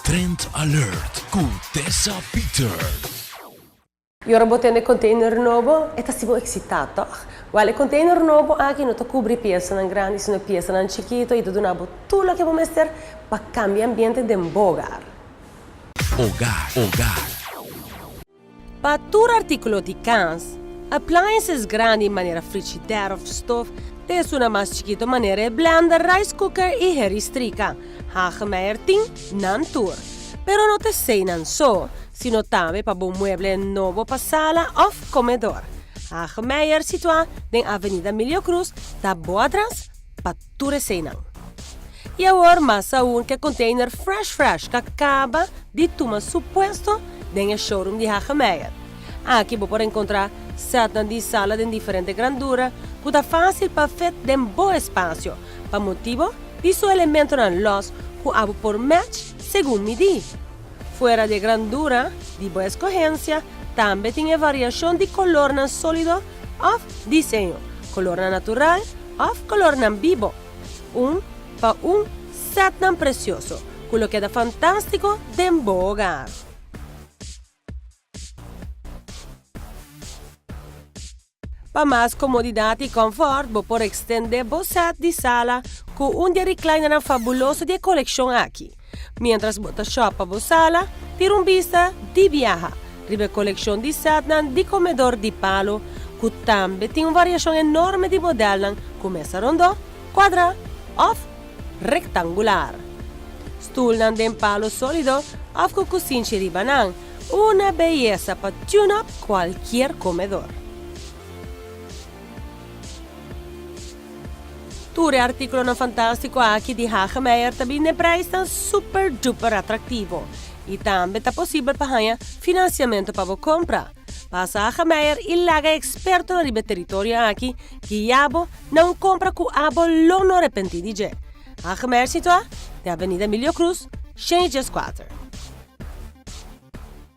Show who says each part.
Speaker 1: Trend Alert com Tessa Peters.
Speaker 2: Io botando container novo e sta excitato. Quale container novo anche non copre peça na grande, sono peça na chiquito e tudo nabo tudo que vamos ter para cambiar ambiente de hogar.
Speaker 1: Hogar.
Speaker 2: Para todo artículo de cans, appliances grandi in maniera frigidaire of stove, desde una más chiquito maniera blender, rice cooker e heristrica. Hagemeyer ting nan tour. Pero no te sei nan so, sino também para bom mueble novo para sala of comedor. Hagemeyer situato in Avenida Milio Cruz, da Boadras, para ture seinan. E agora mais um que container fresh que acaba de tomar suposto em showroom de Hagemeyer. Aqui você pode encontrar seten de sala de diferente grandura, que é fácil para fazer em bom espaço, para motivo de seu elemento na luz, que abo por match segundo medir. Fora de grandura, de boa escorrência, também tem variação de color na sólido ou desenho, color na natural ou color na vivo. Para set na precioso, quello che è fantastico de un bom hogar. Para mais comodidade e conforto, você pode estender o set de sala com de recliner fabuloso de coleção aqui. Mientras você shoppa a sala, tira vista de viaja, ribe coleção de set de comedor de palo, que também tem uma variação enorme de modelos, como essa rondó, quadrado ou rectangular. Stoel de palo sólido ou com cozinha ribanan, uma beleza para tune-up qualquer comedor. Tutti articoli fantastico aqui de Hagemeyer também ne preço super duper atrativo. E também é possível para financiamento para você comprar. Passa a Hagemeyer e laga experto no ribe território aqui que abo não compra com abo lono repentini. Hagemeyer situato da Avenida Milio Cruz, 104.